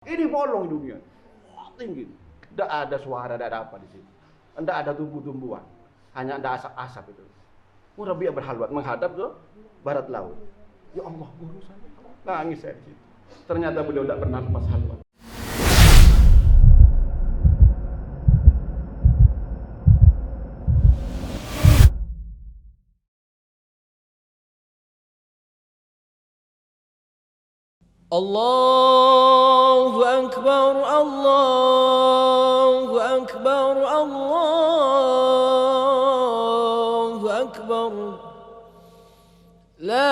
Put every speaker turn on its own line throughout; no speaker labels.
Ini bolong dunia. Wah, tinggi. Tidak ada suara, tidak ada apa di sini. Tidak ada tumbuh-tumbuhan. Hanya ada asap-asap itu. Rabi'ah berhalwat menghadap ke barat laut. Ya Allah, guru saya. Nangis saya di situ. Ternyata beliau tidak pernah lepas halwat.
Allahu Akbar, Allahu Akbar, Allahu Akbar. La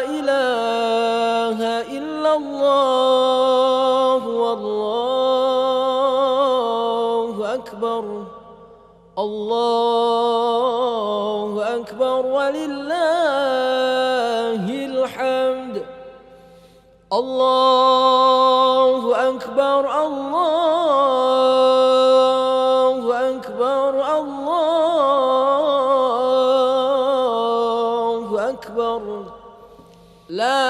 ilaha illallah, wallahu akbar. Allahu Akbar walillahil hamd. Allahu Akbar, Allahu Akbar, Allahu Akbar. La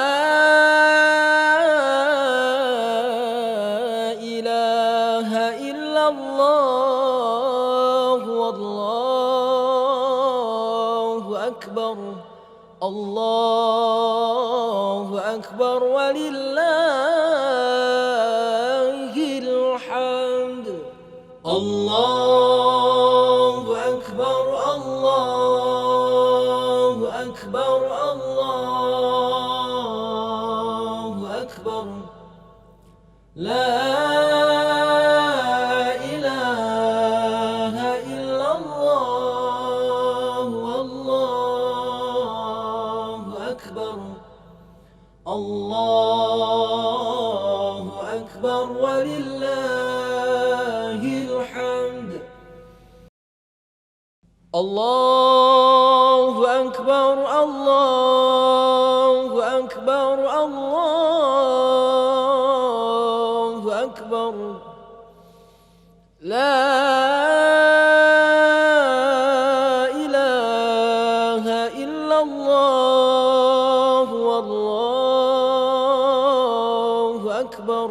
ilaha illallah, wallahu akbar. Allahu Akbar walillahil hamd. Allahu Akbar, Allahu Akbar, Allahu Akbar. La ilaha illallah, wallahu akbar. Allahu Akbar walillahil hamd. Allahu Akbar, Allahu Akbar, Allahu Akbar. La ilaha illallah, wallahu akbar.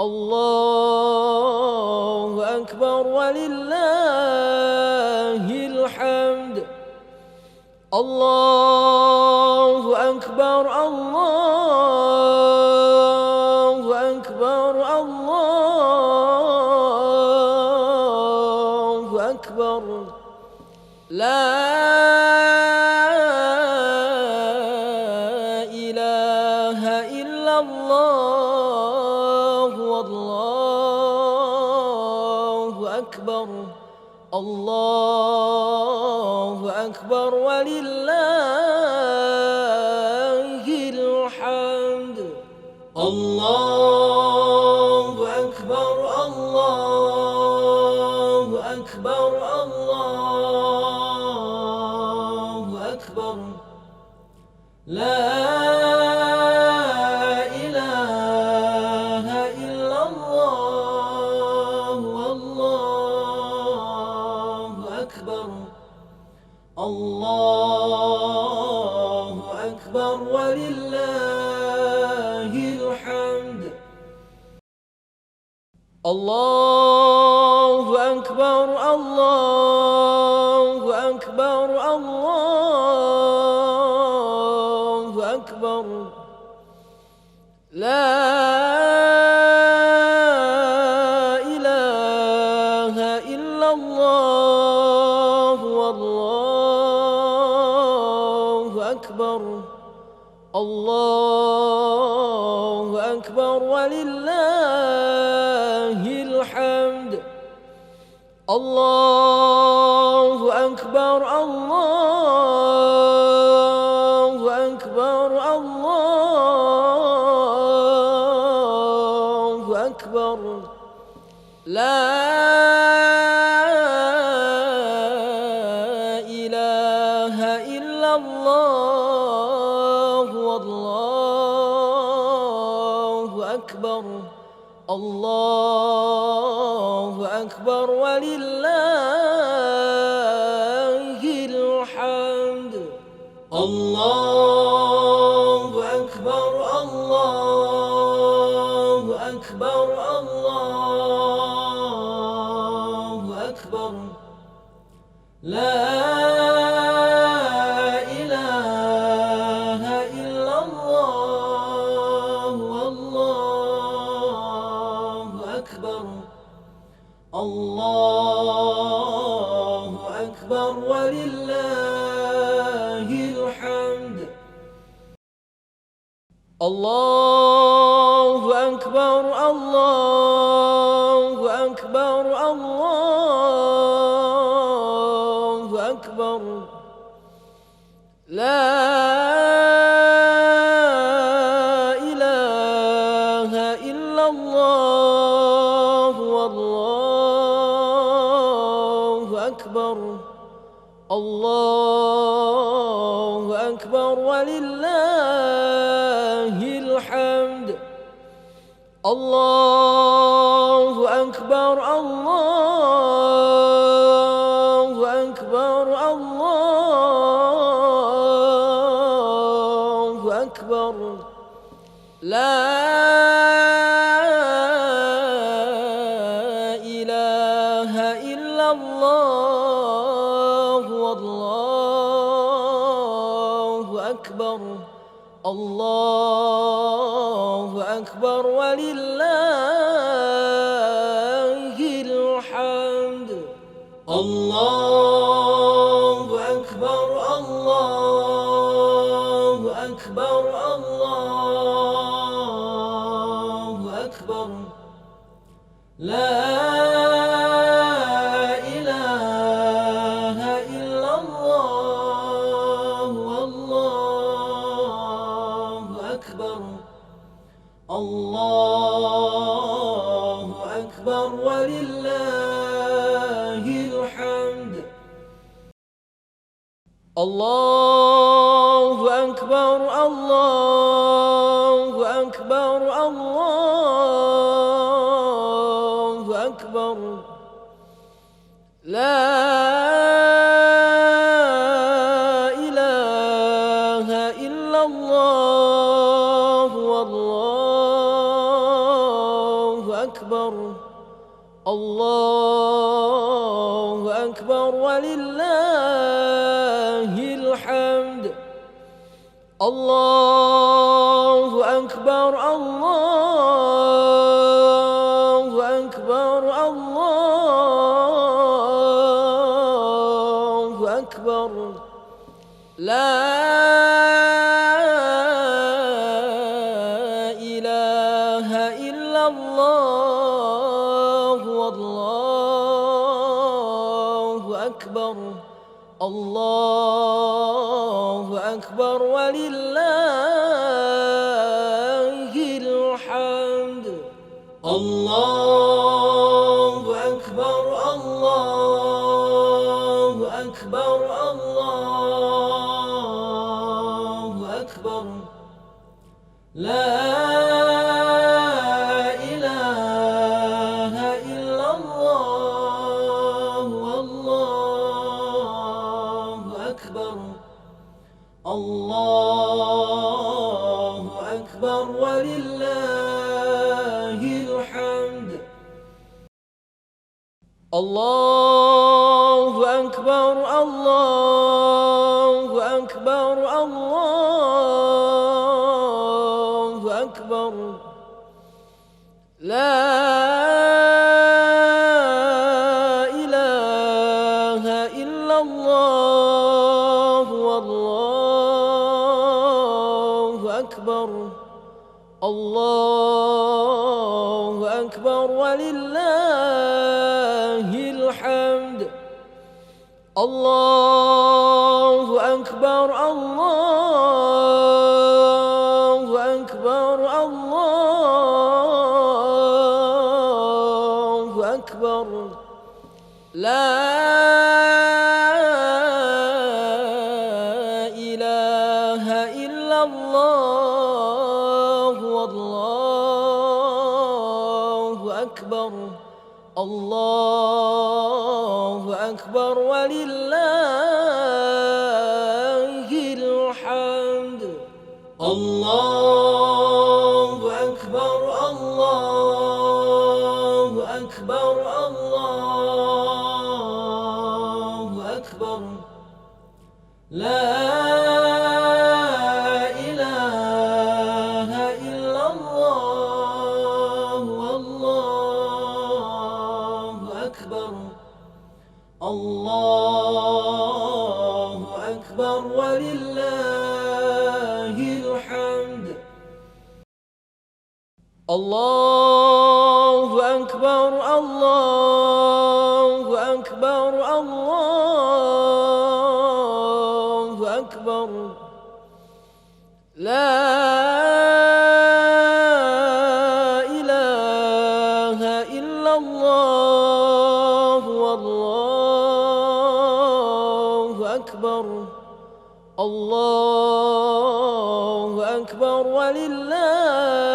Allahu Akbar walillahil hamd. Allahu Akbar, Allahu Akbar, Allahu Akbar. La ilaha illallah, wallahu akbar. Allahu Akbar walillahil hamd. Allahu Akbar, Allahu Akbar, Allahu Akbar. La ilaha illallah, wallahu akbar. Allahu Akbar walillahil hamd. Allahu Akbar, Allahu Akbar, Allahu Akbar. La ilaha illallah, wallahu akbar. Allahu Akbar walillahil hamd. Allahu Akbar, Allahu Akbar, Allahu Akbar. La ilaha illallah, wallahu akbar. Allahu Akbar walillahil hamd. Allahu Akbar. الله أكبر الله أكبر لا إله إلا الله والله أكبر الله أكبر ولله الحمد الله أكبر الله أكبر الله أكبر لا إله إلا الله والله أكبر الله أكبر ولله الحمد الله أكبر الله أكبر الله أكبر لا إله إلا الله والله أكبر الله أكبر ولله الحمد الله أكبر الله أكبر الله أكبر لا إله إلا الله والله أكبر الله أكبر ولله الحمد الله أكبر الله أكبر الله أكبر لا إله إلا الله والله أكبر الله أكبر ولله الحمد الله أكبر الله أكبر الله أكبر لا إله إلا الله والله أكبر الله أكبر ولله الحمد الله أكبر الله أكبر الله أكبر لا إله إلا الله والله أكبر الله أكبر ولله الحمد الله أكبر الله أكبر الله أكبر لا إله إلا الله والله أكبر الله أكبر ولله الحمد الله أكبر الله أكبر الله أكبر لا إله إلا الله والله أكبر الله أكبر ولله الحمد الله لا إله إلا الله والله أكبر الله أكبر ولله الحمد الله أكبر الله أكبر الله أكبر لا إله إلا الله والله أكبر الله أكبر ولله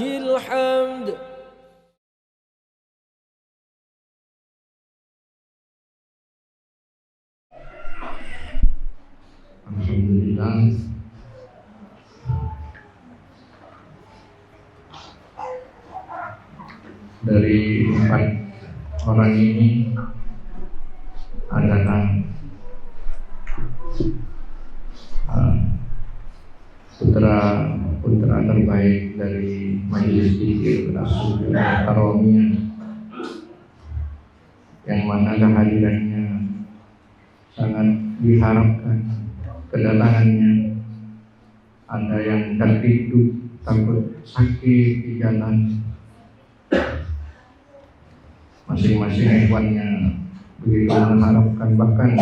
الحمد
Alhamdulillah, dari 4 orang ini adalah putra terbaik dari Majelis Zikir Taromiyah, yang mana kehadirannya sangat diharapkan. Kedatangannya, ada yang tertidur takut sakit di jalan, masing-masing ikhwannya begitu mengharapkan, bahkan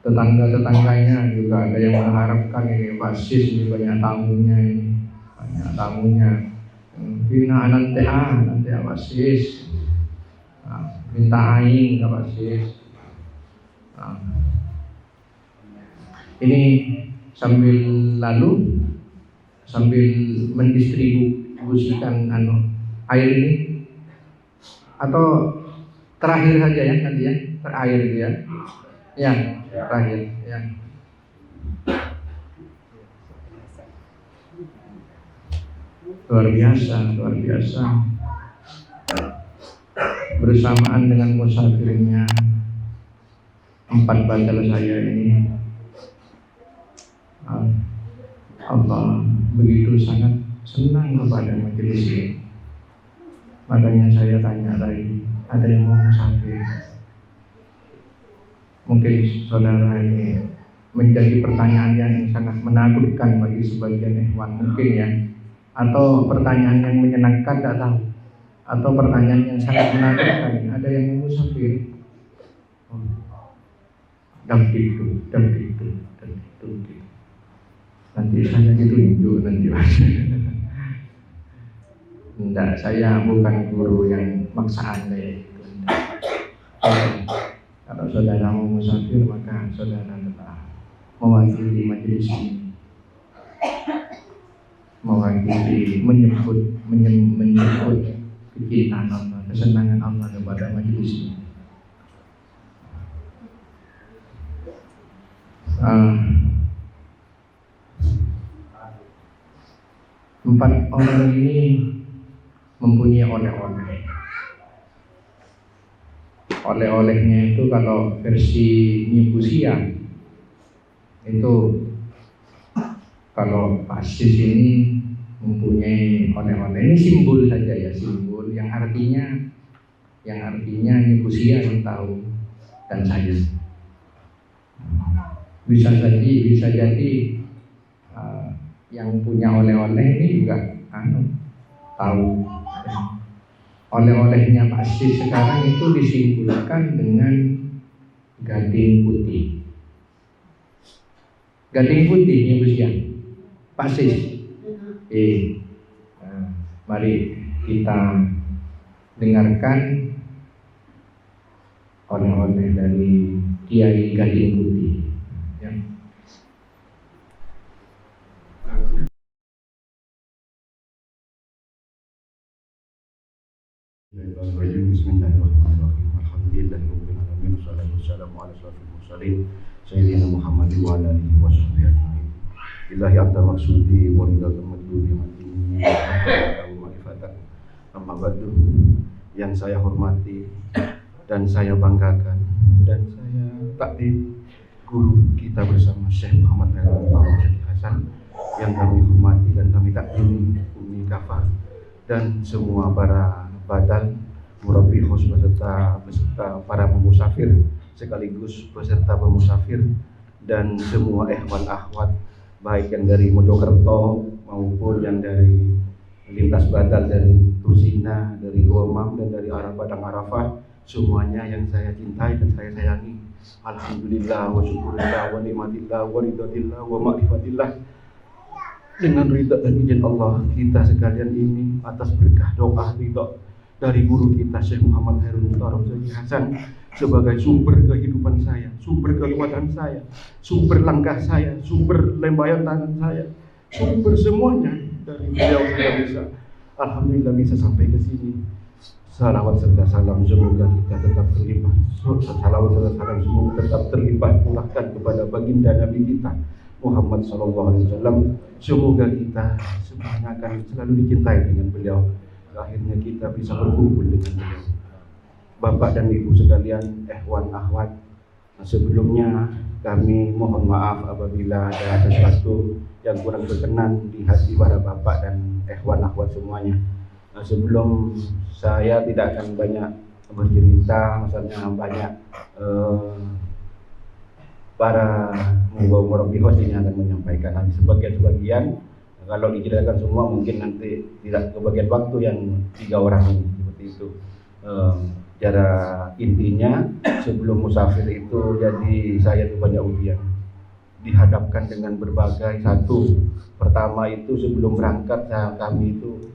tetangga-tetangganya juga ada yang mengharapkan ini basis ini banyak tamunya bina nanti basis minta aing ke basis. Ini sambil mendistribusikan air ini, atau terakhir saja ya nanti ya, terakhir ya. Ya, terakhir ya. Luar biasa. Bersamaan dengan musafirnya 4 bandel saya ini, Allah begitu sangat senang kepada majelis ini. Makanya saya tanya tadi, ada yang mau musafir? Mungkin saudara ini menjadi pertanyaan yang sangat menakutkan bagi sebagian ikhwan mungkin ya, atau pertanyaan yang menyenangkan tidak tahu, atau pertanyaan yang sangat menakutkan. Ada yang mau musafir? Dan itu. Nanti saya ditunjuk nanti. Enggak, saya bukan guru yang maksa Anda itu. Kalau saudara mau musafir, maka saudara tetap mewakili majelis ini, mewakili menyebut kecintaan Allah, kesenangan Allah kepada majelis ini. 4 orang ini mempunyai oleh-oleh. Oleh-olehnya itu kalau versi Nyibusia itu, kalau basis ini mempunyai oleh-oleh. Ini simbol saja ya, simbol yang artinya Nyibusia yang tahu dan saya. Bisa jadi yang punya oleh-oleh ini juga tahu. Oleh-olehnya basis sekarang itu disimbolkan dengan gading putih. Gading putih ini usia basis. Mari kita dengarkan oleh-oleh dari Kiai Gading Putih. Ya.
Bismillahirrahmanirrahim. Alhamdulillahirabbil alamin. Wassalatu wassalamu ala asyrofil mursalin sayyidina Muhammad wa ala alihi washabbihi ajmain. Billahi anta maksudi wa ridal madhuri matini wa ma'rifatan. Amma ba'du. Yang saya hormati dan saya banggakan dan saya takdim guru kita bersama Syekh Muhammad Khairul Hasan yang kami hormati dan kami takdimi Umi Kafah dan semua para badal, murabbi khos beserta para pemusafir sekaligus peserta pemusafir dan semua ikhwan akhwat baik yang dari Mojokerto maupun yang dari lintas badal dari Tusina, dari Gomam dan dari arah Padang Arafah, semuanya yang saya cintai dan saya sayangi. Alhamdulillah wa syukurillah wa nikmatillah wa ridhatillah wa ma'rifatillah. Dengan ridha dan izin Allah kita sekalian ini atas berkah doa ridha dari guru kita Syekh Muhammad Khairul Hasan sebagai sumber kehidupan saya, sumber kekuatan saya, sumber langkah saya, sumber lembayan tangan saya, sumber semuanya dari beliau saya bisa, alhamdulillah bisa sampai ke sini. Salawat serta salam semoga kita tetap terlimpah. Salawat serta salam semoga tetap terlimpah curahkan kepada baginda Nabi kita Muhammad SAW. Semoga kita semuanya akan selalu dicintai dengan beliau. Akhirnya kita bisa berkumpul dengan beliau. Bapak dan Ibu sekalian, ikhwan akhwat, sebelumnya kami mohon maaf apabila ada sesuatu yang kurang berkenan di hati para bapak dan ikhwan akhwat semuanya. Sebelum saya tidak akan banyak bercerita, misalnya banyak para murabbi host ini akan menyampaikan nanti sebagian. Kalau dijelaskan semua mungkin nanti tidak kebagian waktu yang 3 orang ini seperti itu. Cara intinya sebelum musafir itu jadi saya itu banyak ujian, dihadapkan dengan berbagai satu. Pertama itu sebelum berangkat kami itu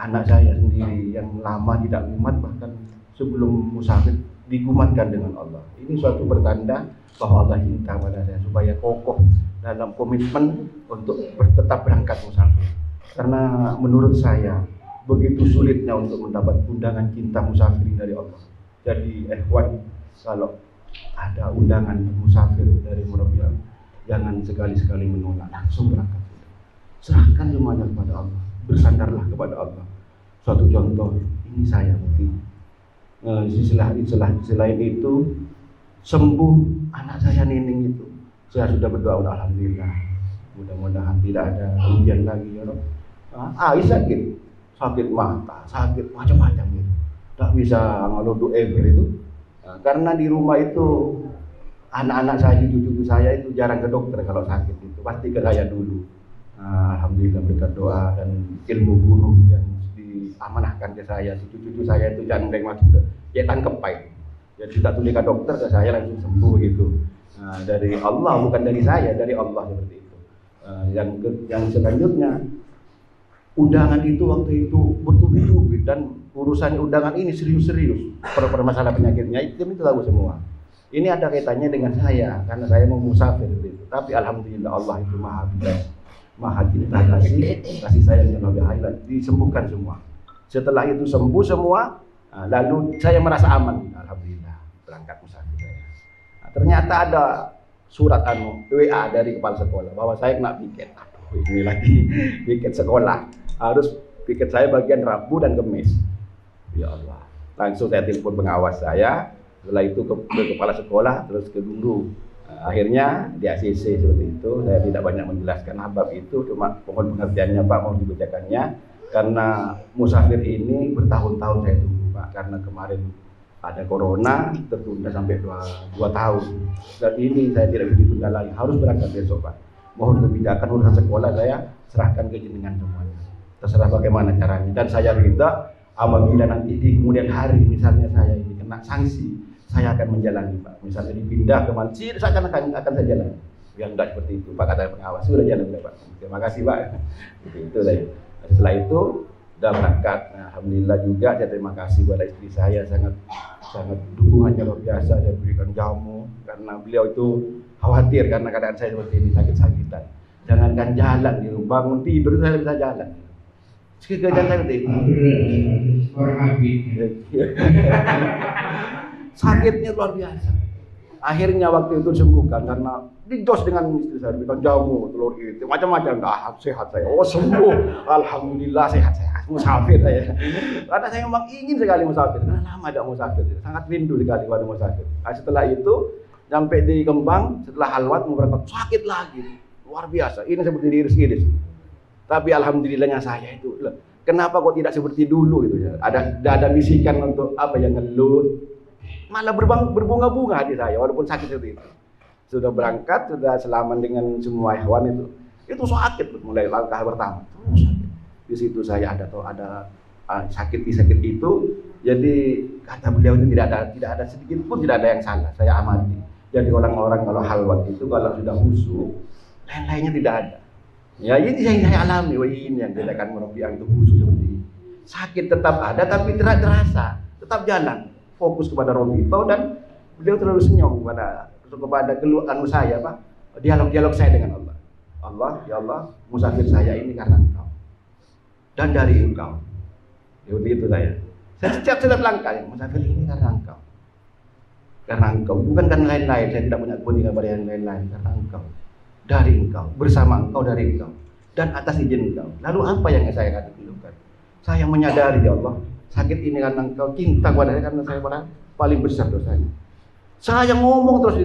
anak saya sendiri yang lama tidak kumat, bahkan sebelum musafir dikumatkan dengan Allah. Ini suatu pertanda bahwa Allah cinta pada saya supaya kokoh dalam komitmen untuk tetap berangkat musafir. Karena menurut saya begitu sulitnya untuk mendapat undangan cinta musafir dari Allah. Jadi ikhwan, kalau ada undangan musafir dari murabbi, jangan sekali-sekali menolak, langsung berangkat. Serahkan semuanya kepada Allah, bersandarlah kepada Allah. Suatu contoh, ini saya bukti. Selain itu, sembuh anak saya Nining itu, saya sudah berdoa, alhamdulillah. Mudah-mudahan tidak ada ujian lagi ya Rob. Sakit mata, sakit macam-macam gitu. Tak bisa ngeludu ever itu. Karena di rumah itu anak-anak saya, cucu-cucu saya itu jarang ke dokter kalau sakit itu, pasti ke saya dulu. Alhamdulillah berkat doa dan ilmu guru yang diamanahkan ke saya, cucu-cucu saya itu jangan masuk cetan kepai. Jadi tak tulis ke dokter, ke saya langsung sembuh gitu. Dari Allah, bukan dari saya, dari Allah seperti itu. Yang selanjutnya, undangan itu waktu itu bertubi-tubi dan urusan undangan ini serius-serius. Permasalahan penyakitnya itu tahu semua. Ini ada kaitannya dengan saya karena saya mau musafir gitu. Tapi alhamdulillah Allah itu maha biasa, maha cinta, kasih sayang yang lebih highlight, disembuhkan semua. Setelah itu sembuh semua, lalu saya merasa aman. Alhamdulillah berangkat musafir saya. Ternyata ada surat WA dari kepala sekolah bahwa saya kena piket. Aduh, ini lagi piket sekolah. Harus piket saya bagian Rabu dan Kamis. Ya Allah. Langsung saya telepon pengawas saya. Setelah itu ke kepala sekolah, terus ke guru. Akhirnya di ACC seperti itu. Saya tidak banyak menjelaskan bab itu, cuma mohon pengertiannya Pak, mohon dibacakannya. Karena musafir ini bertahun-tahun saya tunggu Pak, karena kemarin ada corona, tertunda sampai 2 tahun. Dan ini saya tidak bisa ditunda lagi, harus berangkat besok Pak. Mohon kebijakan urusan sekolah saya serahkan ke jenengan semuanya. Terserah bagaimana caranya. Dan saya minta apabila nanti di kemudian hari misalnya saya ini kena sanksi, saya akan menjalani Pak. Misalnya dipindah ke Mansir, saya akan saya jalani. Yang tidak seperti itu Pak, kata pengawas, sudah jalan Pak. Terima kasih Pak. Itu saya. Setelah itu sudah berangkat. Nah, alhamdulillah juga saya terima kasih kepada istri saya, sangat dukungannya luar biasa. Saya berikan jamu karena beliau itu khawatir karena keadaan saya seperti ini, sakit-sakitan. Jangankan jalan gitu, bangun tidur saya bisa jalan. Sekejap saya seperti itu. Sakitnya luar biasa. Akhirnya waktu itu disembuhkan karena dijos dengan istri saya, diberikan jamu, telur itu, macam-macam. Sehat saya. Oh sembuh, alhamdulillah sehat. Musafir saya. Karena saya memang ingin sekali musafir. Karena lama tidak musafir, sangat rindu sekali pada musafir. Nah, setelah itu
Sampai di Kembang, setelah halwat mau berangkat sakit lagi, luar biasa. Ini seperti diiris-iris. Tapi alhamdulillahnya saya itu, kenapa kok tidak seperti dulu itu ya? Ada bisikan untuk apa yang ngeluh, malah berbunga-bunga hati saya walaupun sakit seperti itu. Sudah berangkat, sudah selamat dengan semua hewan itu sakit mulai langkah pertama. Terus sakit. Di situ saya ada sakit itu. Jadi kata beliau itu tidak ada sedikit pun tidak ada yang salah. Saya amati. Jadi orang-orang kalau halwat itu kalau sudah khusyuk, lain-lainnya tidak ada. Ya ini saya alami. Wah ini yang bedakan murabiah itu khusyuk seperti ini. Sakit tetap ada tapi tidak terasa, tetap jalan. Fokus kepada Robi itu dan beliau terlalu senyum kepada keluhan saya, Pak. Dialog saya dengan Allah. Allah, ya Allah, musafir saya ini karena Engkau dan dari Engkau. Ya begitu saya. Setiap langkah musafir ini karena Engkau. Karena Engkau, bukan karena lain-lain. Saya tidak punya kepentingan pada yang lain-lain. Karena Engkau, dari Engkau, bersama Engkau, dari Engkau, dan atas izin Engkau. Lalu apa yang saya katakan? Saya menyadari ya Allah, sakit ini karena Engkau, cinta kepada saya karena saya paling besar dosanya. Saya ngomong terus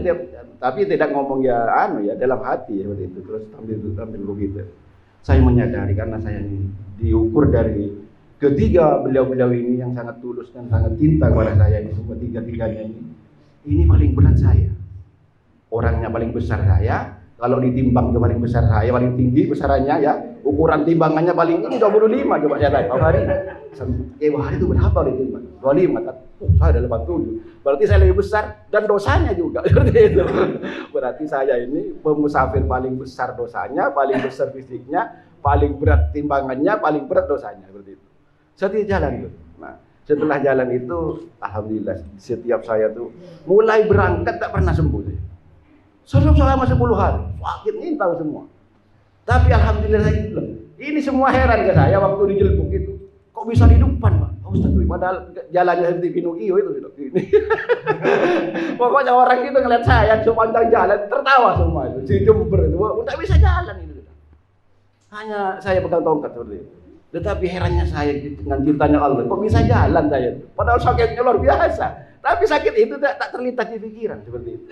tapi tidak ngomong ya dalam hati ya seperti itu, terus tampil begitu. Saya menyadari karena saya ini diukur dari ketiga beliau-beliau ini yang sangat tulus dan sangat cinta kepada saya ini, semua tiga-tiganya ini paling berat saya. Orangnya paling besar saya, kalau ditimbang itu paling besar saya, paling tinggi besarannya ya, ukuran timbangannya paling ini 25 coba saya tanya. Hari itu berapa ditimbang? 25 kan? Saya ada 87. Berarti saya lebih besar dan dosanya juga seperti itu. Berarti saya ini pemusafir paling besar dosanya, paling besar fisiknya, paling berat timbangannya, paling berat dosanya seperti itu. Setiap jalan itu. Nah, setelah jalan itu alhamdulillah setiap saya tuh mulai berangkat tak pernah sembuh. Selama 10 hari sakit ini tahu semua. Tapi alhamdulillah ini semua heran ke saya waktu di Jelbuk itu. Kok bisa di depan, Pak? Ustaz, padahal jalannya seperti Pinocchio itu ini. Pokoknya orang itu ngeliat saya sepanjang jalan tertawa semua itu. Si Jember itu, enggak bisa jalan itu. Hanya saya pegang tongkat seperti itu. Tetapi herannya saya dengan cintanya Allah, kok bisa jalan saya? Padahal sakitnya luar biasa. Tapi sakit itu tak terlintas di pikiran seperti itu.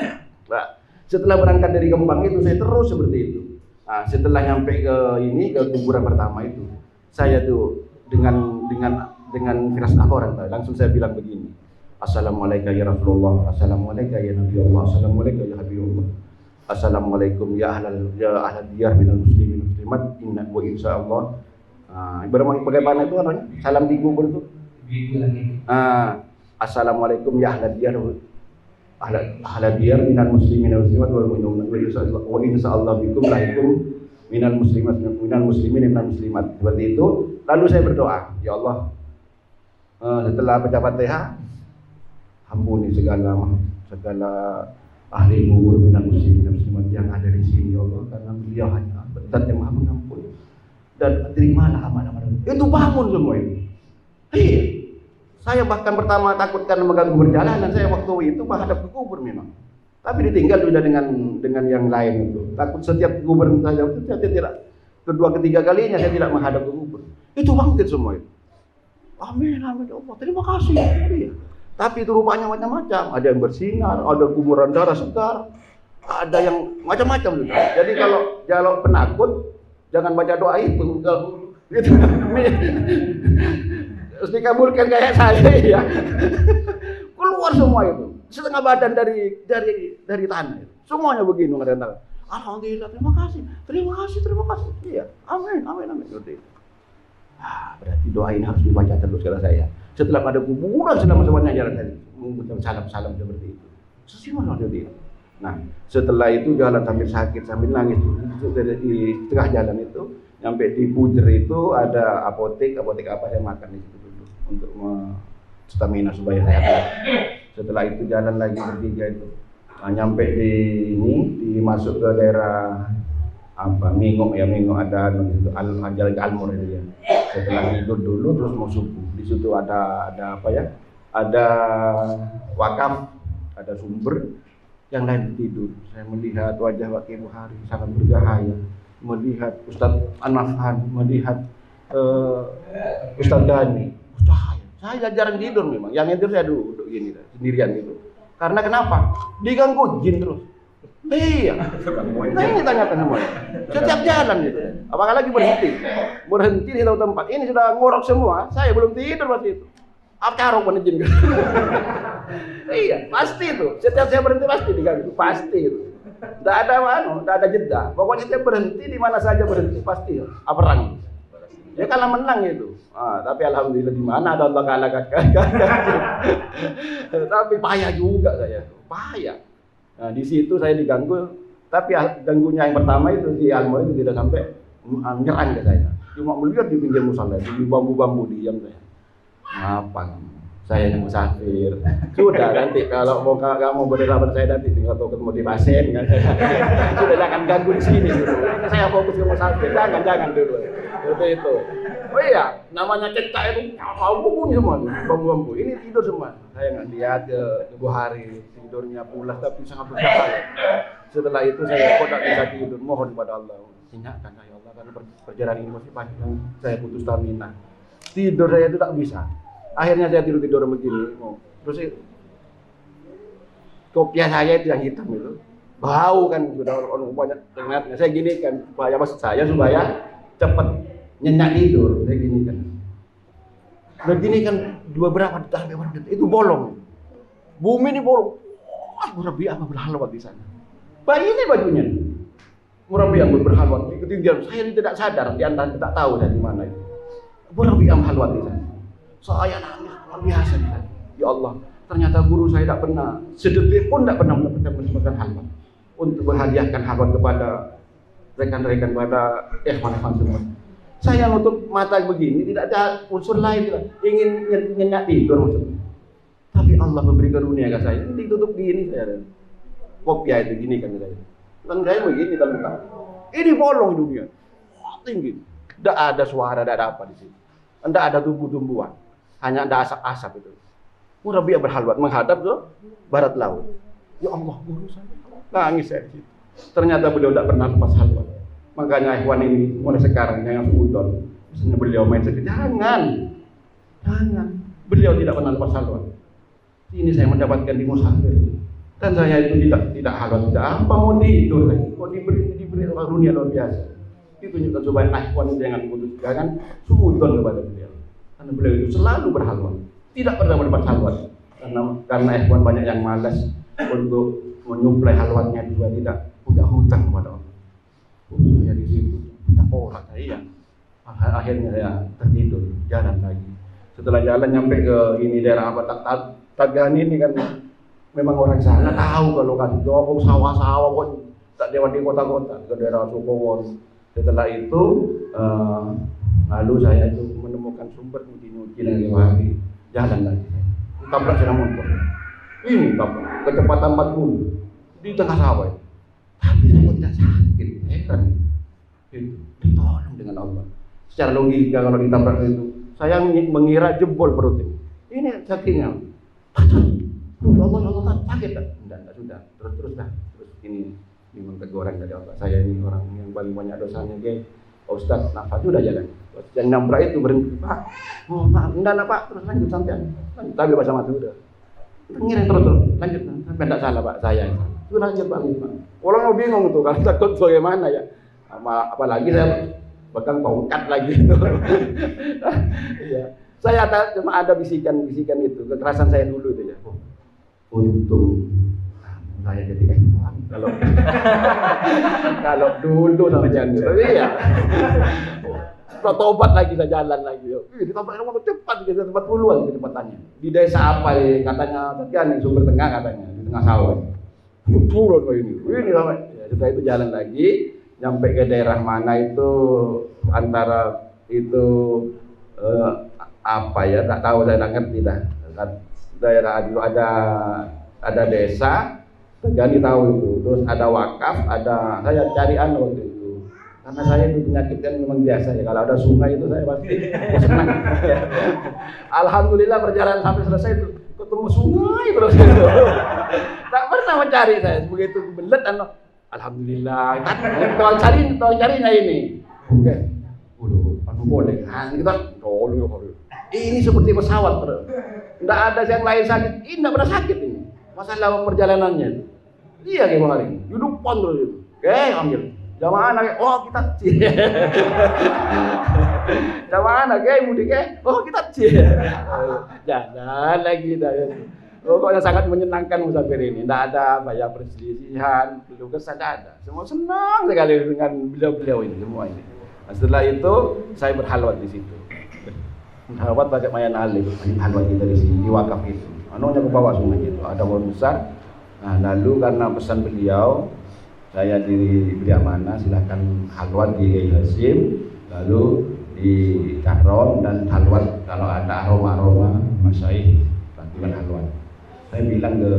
Nah, setelah berangkat dari Kembang itu saya terus seperti itu. Nah, setelah nyampe ke kuburan pertama itu, saya tuh dengan keras apa orang tahu, langsung saya bilang begini. Assalamualaikum ya Rasulullah, assalamualaikum ya Nabi Allah, assalamualaikum ya Habibullah. Assalamualaikum ya ahlal diyar minal muslimin muslimat inna wa insyaallah. Bagaimana itu namanya? Salam di kubur itu. Assalamualaikum ya ahlal diyar minal muslimin muslimat wa insyaallah bikum lahikum minal muslimin minal muslimat. Seperti itu. Lalu saya berdoa, ya Allah, setelah baca Fatihah, ampuni segala ahli kubur minal muslimin muslimat yang ada di sini, ya Allah, karena beliau hanya Zat yang Maha Pengampun. Dan terimalah amal-amal itu, bangun semua itu. Iya. Saya bahkan pertama takut karena mengganggu perjalanan saya waktu itu menghadap ke kubur memang. Tapi ditinggal sudah dengan yang lain itu. Takut setiap kubur saya itu saya tidak, kedua ketiga kalinya saya tidak menghadap ke kubur. Itu bangkit semua itu. Amin, amin ya Allah. Terima kasih. Iya. Tapi itu rupanya macam-macam. Ada yang bersinar, ada kuburan darah segar, ada yang macam-macam. Jadi kalau penakut jangan baca doa itu. Itu harus dikabulkan kayak saya ya. Keluar semua itu. Setengah badan dari tanah itu. Semuanya begini kadang-kadang. Alhamdulillah, terima kasih. Iya. Amin. Seperti itu. Berarti doa ini harus dibaca terus kata saya. Setelah pada kuburan selama-lamanya jalan tadi, mengucapkan salam seperti itu. Sesimpel seperti itu. Nah, setelah itu jalan sambil sakit, sambil nangis di tengah jalan itu, sampai di Pujer itu ada apotek apa saya makan di situ dulu untuk stamina supaya saya kuat. Setelah itu jalan lagi bertiga itu. Nah, nyampe masuk ke daerah Mingok ada jalan ke Almor itu ya. Setelah tidur dulu terus mau subuh. Di situ ada ada wakaf, ada sumber, yang lain tidur. Saya melihat wajah Wakil Buhari sangat bercahaya, melihat Ustadz An-Nafhan, melihat Ustadz Gani, cahaya. Saya jarang tidur memang. Yang itu saya duduk gini sendirian gitu. Karena kenapa? Diganggu jin terus. Iya. Nah ini tanyakan semuanya. Setiap jalan gitu. Apalagi berhenti di tahu tempat. Ini sudah ngorok semua. Saya belum tidur pas itu. Carok mana jin. Iya, pasti itu. Setiap saya berhenti pasti diganggu. Pasti itu. Tidak ada jeda. Pokoknya setiap berhenti di mana saja berhenti pasti perang. Ya kalah menang itu. Tapi alhamdulillah di mana ada Allah kalah Tapi payah juga saya. Payah. Nah, di situ saya diganggu. Tapi ganggunya yang pertama itu di Almo itu tidak sampai menyerang ke saya. Cuma melihat di pinggir musala di bambu-bambu diam saya. Apa kamu? Saya yang musafir. Sudah nanti kalau mau kamu bersama saya nanti atau ketemu di pasien kan. Sudah jangan ganggu di sini dulu. Saya fokus ke musafir. Jangan dulu. Seperti itu. Oh iya, namanya cecak itu bunyi semua bambu-bambu. Ini tidur semua. Saya nggak lihat ke 2 hari tidurnya pulas tapi sangat berbahaya. Setelah itu saya kok tak bisa tidur. Mohon kepada Allah. Ingatkan ya Allah karena perjalanan ini masih panjang. Saya putus stamina. Tidur saya itu tak bisa. Akhirnya saya tidur begini. Terus kopiah saya itu yang hitam itu bau kan sudah orang banyak ternyata saya gini kan supaya maksud saya supaya cepat nyenyak tidur saya gini kan. Begini kan beberapa detik itu bolong. Bumi ini bolong. Wah, Murabi apa berhalwat di sana. Bayi ini bajunya. Murabi yang berhalwat di ketinggian saya tidak sadar di antara tidak tahu saya di mana itu. Murabi yang halwat di sana. Saya nangis luar biasa di sana. Ya Allah, ternyata guru saya tidak pernah sedetik pun tidak pernah mendapatkan halwat untuk berhadiahkan halwat kepada rekan-rekan pada ikhwan semua. Saya nutup mata begini tidak ada unsur lain ingin nyenyak tidur maksudnya. Tapi Allah memberi karunia ke saya. Ditutup gini saya. Kopiah itu gini kan saya. Dan saya begini terbuka. Ini bolong dunia. Wah, tinggi. Tidak ada suara, tidak ada apa di sini. Tidak ada tumbuh-tumbuhan. Hanya ada asap-asap itu. Murabi berhalwat menghadap ke barat laut. Ya Allah, guru saya. Nangis saya di situ. Ternyata beliau tidak pernah lepas halwat. Makanya ikhwan ini mulai sekarang jangan sudon. Misalnya beliau main sedikit, jangan. Beliau tidak pernah lepas halwat. Ini saya mendapatkan di musafir. Dan saya itu tidak halwat, tidak apa mau tidur. Kok diberi karunia luar biasa. Itu juga supaya ikhwan jangan putus, jangan sudon kepada beliau. Karena beliau itu selalu berhalwat, tidak pernah mendapat halwat. Karena ikhwan banyak yang malas untuk menyuplai halwatnya juga tidak punya hutang kepada Allah. Saya di situ punya orang saya. Akhirnya saya tertidur, jalan lagi. Setelah jalan nyampe ke ini daerah apa Tagani ini kan memang orang sana tahu kalau kan jauh sawah-sawah pun tak lewat di kota-kota ke daerah Sukowon. Setelah itu lalu saya itu menemukan sumber nyuci dan lewati jalan lagi. Tabrak sepeda motor. Ini tabrak kecepatan 40 di tengah sawah. Tapi saya tidak sakit, heran. Itu ditolong dengan Allah. Secara logika kalau ditabrak itu, saya mengira jebol perutnya. Ini sakitnya. Allah sakit tak? Tidak sudah. Terus ini memang tegurang dari Allah. Saya ini orang yang paling banyak dosanya, Ustaz, nafas sudah jalan. Yang nabrak itu berhenti, Pak. Oh, maaf, enggak Pak, terus lanjut sampai. Tapi bahasa mati udah. Ngiring terus lanjut sampai tidak salah Pak, saya yang salah. Itu lanjut Pak. Orang mau bingung tuh kalau takut bagaimana ya. Apalagi saya pegang tongkat lagi itu. Iya. Saya cuma ada bisikan-bisikan itu, kekerasan saya dulu itu ya. Untung saya jadi ikhwan kalau dulu sama jangan iya. Tobat lagi saya jalan lagi. Ditabrak orang cepat di tempat puluhan kecepatannya. Di desa apa ya katanya Tatian sumber tengah katanya di tengah sawah. Turun ini sampai. Ya, setelah itu jalan lagi nyampe ke daerah mana itu antara itu apa ya tak tahu saya tak ngerti dah. Daerah itu ada desa Tegani tahu itu, terus ada wakaf, ada saya cari waktu itu. Karena saya itu penyakit kan memang biasa ya. Kalau ada sungai itu saya pasti senang. Alhamdulillah perjalanan sampai selesai itu ketemu sungai terus itu. Tak pernah mencari saya begitu belet alhamdulillah. Tolong carinya ini. Oke. Anu boleh. Kita ini seperti pesawat terus. Tidak ada yang lain sakit. Ini tidak pernah sakit ini. masalah perjalanannya. Iya kayak kemarin, duduk pon terus itu. Ambil. Jamaah anak, oh kita jamaah anak, mudik oh kita jalan lagi dah. Pokoknya sangat menyenangkan musafir ini. Tidak ada banyak perselisihan, belum kesal ada. Semua senang sekali dengan beliau-beliau ini semua ini. Nah, setelah itu saya berhalwat di situ. Berhalwat pakai mayan alif, halwat kita di sini di wakaf itu. Anunya ke bawah semua gitu. Ada pohon besar. Nah, lalu karena pesan beliau, saya diberi amanah silakan halwat di Kiai Hasyim, lalu di Kahron dan halwat kalau ada aroma-aroma masyaikh bantuan halwat. Saya bilang ke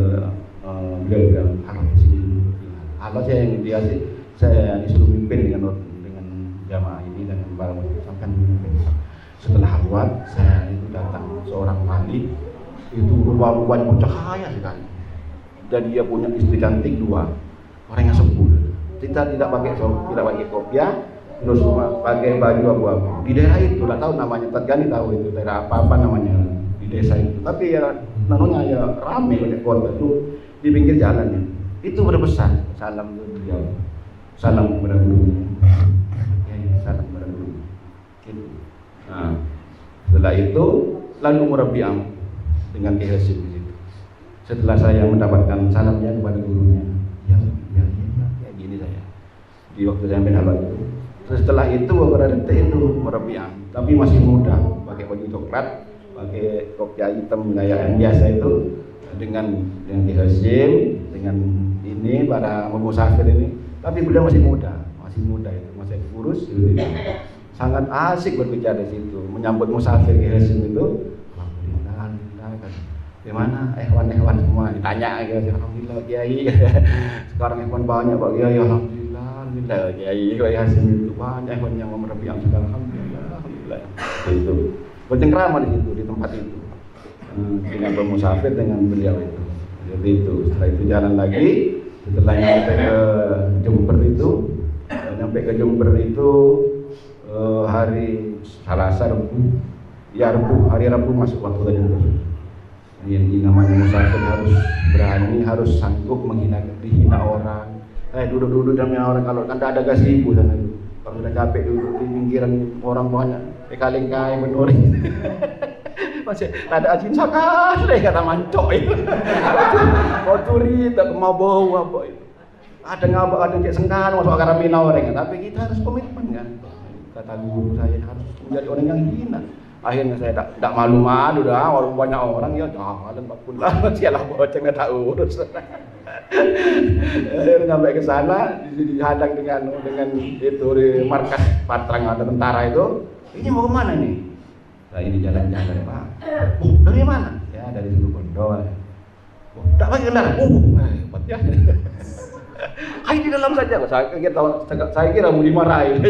beliau halwat di sini. Halwat saya yang dia sih, saya disuruh mimpin dengan jamaah ini dan barang sampai mimpin. Setelah halwat, saya itu datang seorang wali itu rupa-rupanya bercahaya sekali. Dan dia punya istri cantik 2, orang yang sepuh. Kita tidak pakai kopiah, terus pakai baju abu-abu. Di daerah itu, tidak tahu namanya, Tatgani tahu itu daerah apa namanya di desa itu. Tapi ya namanya ya ramai banyak kota itu di pinggir jalan ya. Itu berpesan salam ke beliau, salam kepada gurunya, salam kepada gurunya. Gitu. Nah, setelah itu lalu murabi'am dengan Kiai Hasyim di situ. Setelah saya mendapatkan salamnya kepada gurunya, ya gini saya. Di waktu saya ambil halwat itu. Setelah itu beberapa detik itu murabi'am, tapi masih muda, pakai baju coklat, pakai kopiah hitam gaya yang biasa itu, dengan Kiai Hasyim, dengan ini para musafir ini. Tapi beliau masih muda itu, masih kurus gitu. Sangat asik berbicara di situ, menyambut musafir Kiai Hasyim itu. Alhamdulillah kan. Gimana hewan semua ditanya gitu. Alhamdulillah Kiai. Sekarang hewan banyak Pak Kiai. Alhamdulillah Kiai Hasyim itu banyak hewan yang merabiang segala. Alhamdulillah. Itu bercengkrama di situ, di tempat itu. Dengan bermusafir dengan beliau itu. Jadi itu. Setelah itu jalan lagi. Setelah nyampe ke Jember itu hari Selasa hari Rabu masuk waktu Jember. Yang namanya musafir harus berani, harus sanggup dihina orang. Duduk dengan orang kalau kan ada gazebo sana itu. Kalau sudah capek duduk di pinggiran orang banyak, kaleng-kaleng menori. Masih ada ajin sakas deh kata mancok itu. Kau curi tak mau bau apa itu. Ada ngabak, ada kayak sengkan masuk karamina orang, tapi kita harus komitmen kan. Kata guru saya harus menjadi orang yang hina. Akhirnya saya tak malu-malu dah, walaupun banyak orang ya jangan pun lah, sialah boceng tak urus. Akhirnya sampai ke sana dihadang dengan itu di markas Patrang ada tentara itu. Ini mau kemana nih? Saya ini jalan-jalan Pak. Dari mana? Ya dari Situ Bondo. Tak pakai kendaraan. Hebat ya. Hai di dalam saja, saya kira mau dimarahin.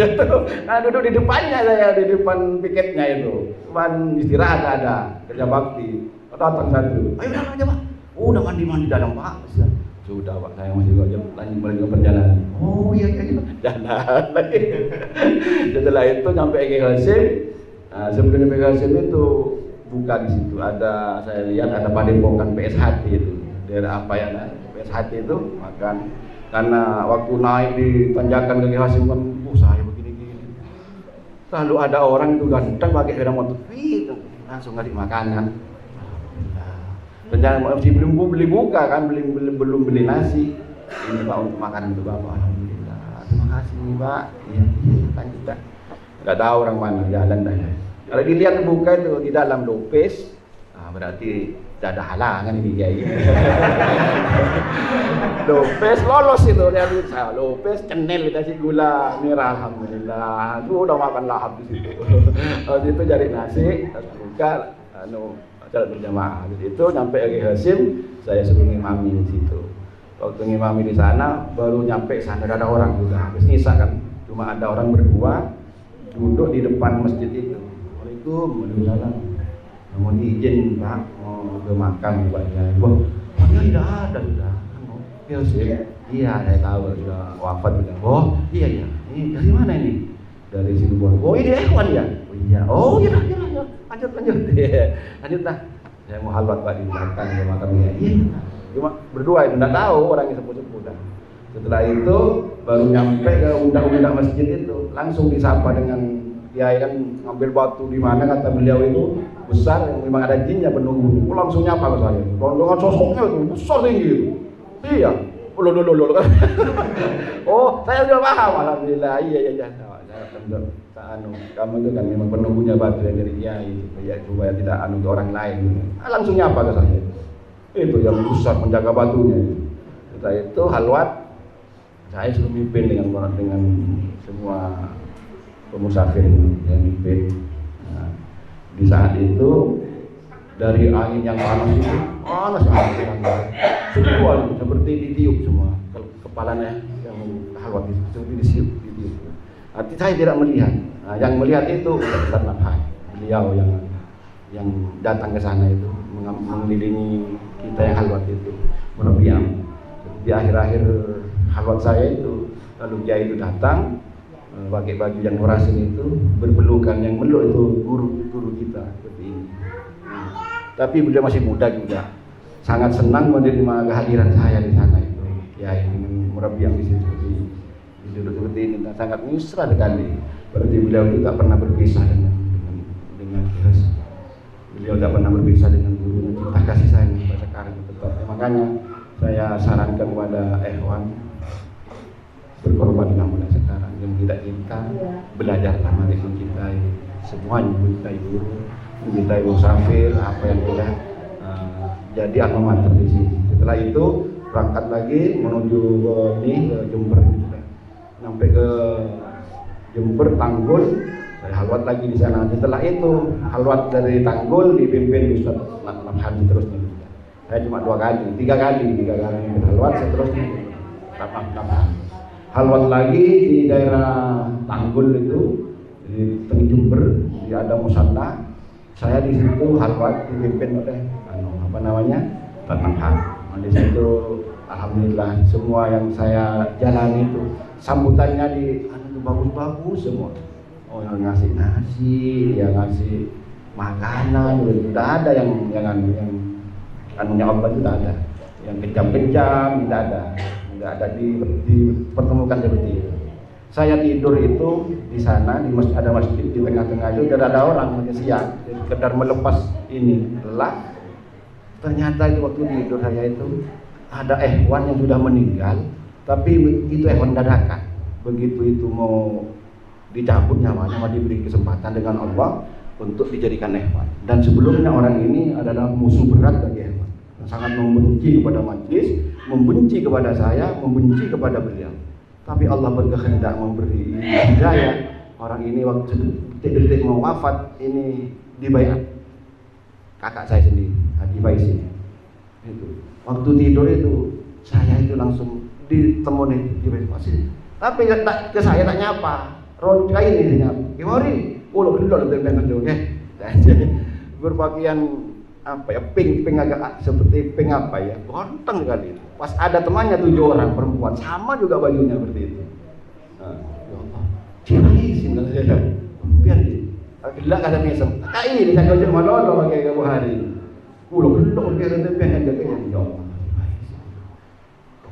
Nah duduk di depannya saya, di depan piketnya itu. Cuman istirahat ada, kerja bakti. Datang satu, ayo dalam aja Pak. Udah mandi dalam Pak. Sudah Pak, saya masih lanjut ke perjalanan. Oh iya jalan lagi. Setelah itu sampai Kiai Hasyim. Nah, sebelum Kiai Hasyim itu buka di situ. Saya lihat ada padepokan PSHT itu. Daerah apa ya? PSHT itu makan. Karena waktu naik di tanjakan ke Kiai Hasyim kan, saya begini-gini. Lalu ada orang itu ganteng pakai sepeda motor, langsung ngasih makanan. Rencana masih belum beli buka kan, belum beli nasi. Ini Pak untuk makanan untuk Bapak. Alhamdulillah. Terima kasih Pak. Iya, lanjut dah. Enggak tahu orang mana jalan dah. Kalau dilihat buka itu di dalam Lopez, berarti tidak ada halangan ini Kiai. Lopez lolos itu dia bisa. Lopez cenel dikasih gula merah alhamdulillah. Itu udah makan lahap di situ. Waktu itu cari nasi, buka salat berjamaah. Di situ nyampe Kiai Hasyim, saya suruh ngimami di situ. Waktu ngimami di sana baru nyampe sana ada orang juga. Habis ngisa kan, cuma ada orang berdua duduk di depan masjid itu. Waalaikumsalam. Mohon izin Pak, mau ke makam Pak Kiai. Wah, tidak ada sudah. Ya sih. Iya, saya tahu sudah wafat sudah. Oh, iya. Ini dari mana ini? Dari Situ Bondo. Oh, ini hewan ya? Oh iya. Oh, iya. Lanjut. Lanjut dah. Saya mau halwat Pak di belakang ke makam Kiai. Iya. Cuma berdua itu, nggak tahu orang yang sepuh-sepuh dah. Setelah itu baru nyampe ke undak-undak masjid itu, langsung disapa dengan kiai kan ngambil batu di mana kata beliau itu besar, memang ada jinnya penunggu. Langsung nyapa ke saya. Dengan sosoknya itu besar tinggi itu. Iya. Loh kan. Oh, saya sudah paham, alhamdulillah. Iya. Kamu itu kan memang penunggunya batu yang dari kiai, supaya tidak anu ke orang lain. Langsung nyapa ke saya. Itu yang besar penjaga batunya. Setelah itu halwat, saya suruh mimpin dengan semua pemusafir yang mimpin. Nah, di saat itu dari angin yang panas itu, semua seperti ditiup semua kepalanya yang halwat itu seperti ditiup. Arti saya tidak melihat. Nah, yang melihat itu Ustaz Nafhan, beliau yang datang ke sana itu mengelilingi kita yang halwat itu berdiam. Di akhir-akhir halwat saya itu, lalu dia itu datang pakai baju yang orasin itu, berpelukan, yang meluk itu guru kita seperti ini. Tapi beliau masih muda juga, sangat senang menerima kehadiran saya di sana itu. Ya ini murabiang di situ seperti ini, sangat mesra sekali. Berarti beliau itu tak pernah berpisah dengan Kias. Beliau tak pernah berpisah dengan gurunya. Cinta kasih sayang sampai sekarang tetap. Makanya saya sarankan kepada Ikhwan berkorbanlah mulai sekarang. Yang tidak kita belajarlah, mari mencintai semuanya, mencintai guru, mencintai musafir, apa yang sudah jadi alma mater di sini. Setelah itu berangkat lagi menuju ke Jember gitu kan. Sampai ke Jember Tanggul, saya halwat lagi di sana. Setelah itu halwat dari Tanggul dipimpin Ustaz Nafhan terusnya. Saya cuma 3 kali halwat, seterusnya Nafhan. Halwat lagi di daerah Tanggul itu di tengah Jember, di ada musalla. Saya di situ halwat dipimpin oleh Ustaz Nafhan. Di situ alhamdulillah semua yang saya jalani itu sambutannya bagus-bagus semua. Oh, yang ngasih nasi, yang ngasih makanan, tidak ada yang anunya Allah itu tidak ada, yang kejam-kejam tidak ada dipertemukan seperti itu. Saya tidur itu di sana di masjid, ada masjid di tengah-tengah itu, tidak ada orang, masih siang, sekedar melepas ini lelah. Ternyata itu waktu tidur saya itu ada Ikhwan yang sudah meninggal, tapi itu Ikhwan dadakan. Begitu itu mau dicabut nyawanya, mau diberi kesempatan dengan Allah untuk dijadikan Ikhwan. Dan sebelumnya orang ini adalah musuh berat bagi Ikhwan, sangat membenci kepada majlis, membenci kepada saya, membenci kepada beliau. Tapi Allah berkehendak memberi hidayah. Orang ini waktu detik-detik mau wafat ini dibaiat kakak saya sendiri, Haji Faisi. Itu waktu tidur itu saya itu langsung ditemui di masjid. Tapi ke saya tak nyapa. Ronca ini nyapa. Gimana? Oh, belum dengan juga. Jadi berpakaian apa ya, pink agak seperti pink apa ya, ganteng sekali. Pas ada temannya 7 orang perempuan sama juga bajunya seperti itu. Nah, ya Allah, cium saya. Biar dia. Bila kata mesem, kai dia kau cuma lolo pakai ke hari. Pulau belum dia ada pengen jaga yang jauh.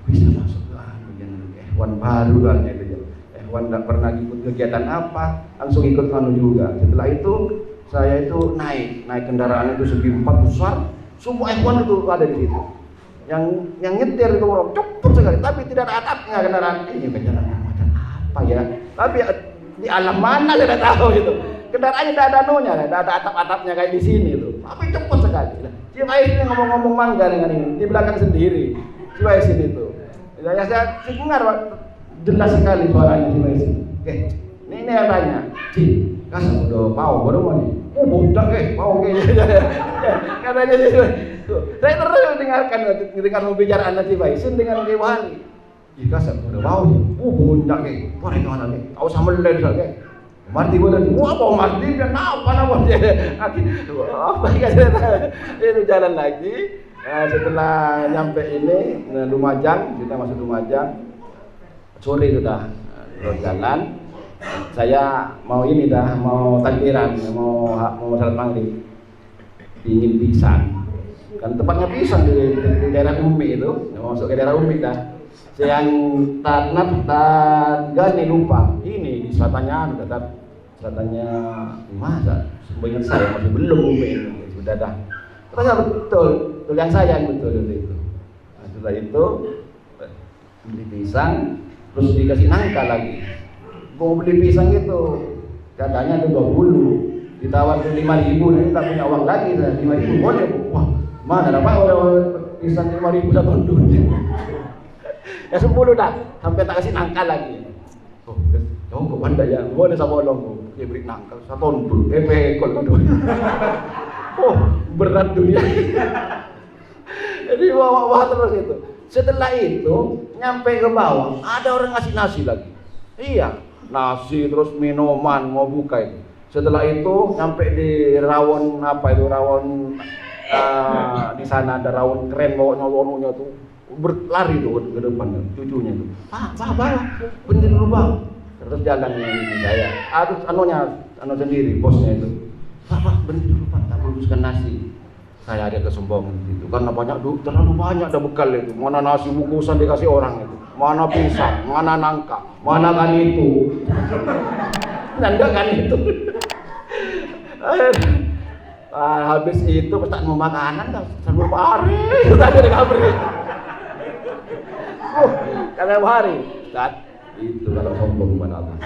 Bisa masuk ke Ikhwan baru kan itu. Ikhwan tak pernah ikut kegiatan apa, langsung ikut anu juga. Setelah itu saya itu naik kendaraan itu segi 4 besar, semua Ikhwan itu ada di situ. Yang nyetir itu orang cepet sekali, tapi tidak ada atapnya kendaraan ini. Kendaraan macam apa ya? Tapi di alam mana saya tidak tahu itu. Kendaraannya tidak ada anunya, tidak ada atap-atapnya kayak di sini tuh. Tapi cepet sekali. Si Faiz ini ngomong-ngomong mangga dengan ini di belakang sendiri. Si Faiz itu. Ya saya dengar jelas sekali suaranya si Faiz. Oke, ini yang tanya. Ci, kan udah pau baru mau nih. Oh budak pau katanya sih. Saya terus dengar pembicaraan si Faiz dengan Ki Wali. Jika saya udah pau, budak boleh mana nih? Kau sama lele Marti boleh, apa Marti dan apa dia? Apa itu jalan lagi. Nah, setelah nyampe ini Lumajang, kita masuk Lumajang. Sore sudah jalan. Saya mau takbiran, mau salat maghrib. Ingin pisang. Kan tempatnya pisang di daerah Umi itu, masuk ke daerah Umi dah. Yang gani lupa. Ini di selatannya selatannya masa sebenarnya saya masih belum Umi ini sudah dah. Katanya betul yang saya yang betul itu. Nah, setelah itu beli pisang, terus dikasih nangka lagi. Mau beli pisang itu katanya ada 20, ditawar 5.000, ini tak punya uang lagi, 5.000 boleh. Wah, mana dapat orang pisang 5.000 satu duit. Ya 10 dah, sampai tak kasih nangka lagi. Oh, kok pandai ya, boleh sama orang dia beri nangka satu duit, ekor duit. Oh, berat dunia. Jadi bawa terus itu. Setelah itu nyampe ke bawah, ada orang ngasih nasi lagi. Iya, nasi terus minuman mau buka itu. Setelah itu nyampe di rawon apa itu rawon di sana ada rawon keren bawanya wononya tuh berlari tuh ke depan cucunya tuh. Pak, bener dulu bang. Terus jalan ini saya. Harus anu sendiri bosnya itu. Pak, bener dulu pak, tak luluskan nasi. Saya ada kesombongan gitu karena terlalu banyak ada bekal itu. Mana nasi bungkusan dikasih orang itu, mana pisang, mana nangka, mana kan itu, dan enggak kan itu. Habis itu pas tak mau makanan dah sambil hari tadi ada kabar. Karena hari, Ustaz, itu kalau sombong kepada Allah.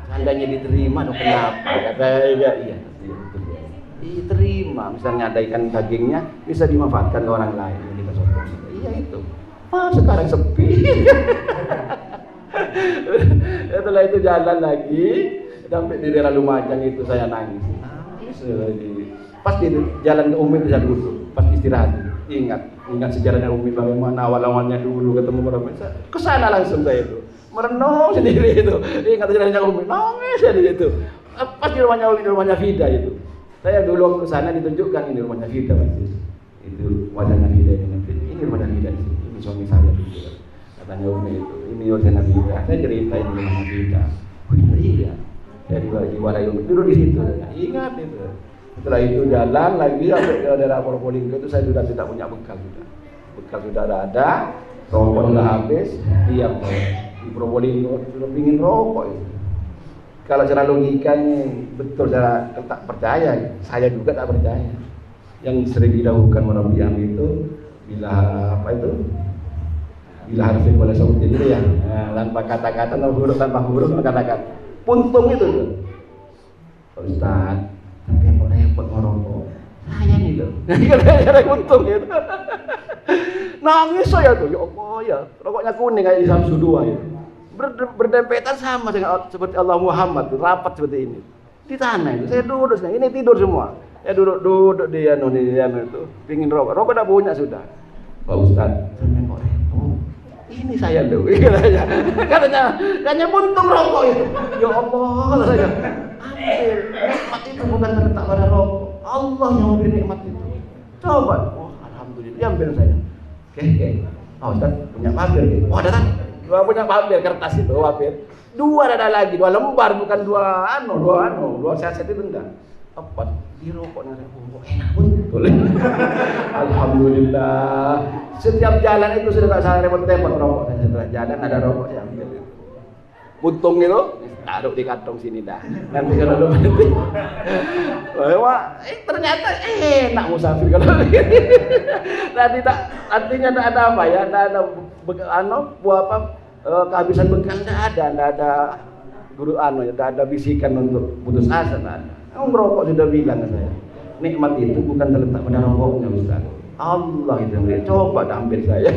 Seandainya diterima, dong kenapa? Kata iya. Diterima, misalnya ada ikan dagingnya bisa dimanfaatkan ke orang lain yang kita sombong. Iya itu. Sekarang sepi. Setelah itu jalan lagi sampai di daerah Lumajang itu saya nangis lagi. Pas di jalan ke Umi saya duduk, pas istirahat ingat sejarahnya Umi bagaimana awal-awalnya dulu ketemu orang ke sana langsung saya itu merenung sendiri itu. Ingat sejarahnya Umi, nangis ya di situ. Pas di rumahnya Umi, di rumahnya Vida itu. Saya dulu ke sana ditunjukkan ini rumahnya Vida pasti. Itu wajahnya Vida ini rumahnya Vida di sini. Ini suami saya dulu. Katanya Umi itu, ini wajahnya Vida. Saya ceritain rumahnya Vida. Oh iya. Dari Warayu dulu di situ. Ingat itu. Setelah itu jalan lagi sampai ke daerah Probolinggo itu saya sudah tidak punya bekal sudah. Bekal sudah ada, rokok sudah habis, diam saya. Di Probolinggo sudah pingin rokok itu. Kalau secara logikanya betul saya tak percaya, saya juga tak percaya. Yang sering dilakukan orang biang itu bila harus boleh sebutin itu ya, tanpa kata-kata, tanpa huruf kata-kata. Puntung itu tuh. Ustaz, tapi kok repot ngerokok. Saya nih loh. Gara-gara puntung gitu. Nangis saya tuh, ya Allah ya. Rokoknya kuning kayak di Samsu 2 ya. Berdempetan sama dengan seperti Allah Muhammad, rapat seperti ini. Di tanah itu, saya duduk, ini tidur semua. Ya duduk di anu itu, pingin rokok. Rokok udah punya sudah. Pak Ustaz, sampai kok repot. Ini saya loh, katanya puntung rokok itu. Ya Allah, kata saya. Ambil, nikmat itu bukan terletak pada rokok. Allah yang memberi nikmat itu. Coba, alhamdulillah, diambil saya. Oke. Pak Ustaz punya papir gitu. Oh, ada kan? Dua punya papir kertas itu papir. 2 ada lagi, 2 lembar bukan 2 saset itu enggak. Apa di rokoknya saya enak betul. Alhamdulillah. Setiap jalan itu sudah tak saya repot-repot rokok. Setelah jalan ada rokok saya ambil. Puntung itu taruh di kantong sini dah. Nanti kalau lu berhenti. Wah, ternyata enak musafir kalau begini. Tadi tak artinya ada apa ya? Ada buah apa? Kehabisan bekal enggak ada guru enggak ada bisikan untuk putus asa enggak ada. Merokok sudah bilang ke saya. Nikmat itu bukan terletak pada rokoknya Ustaz. Allah itu yang coba ambil saya.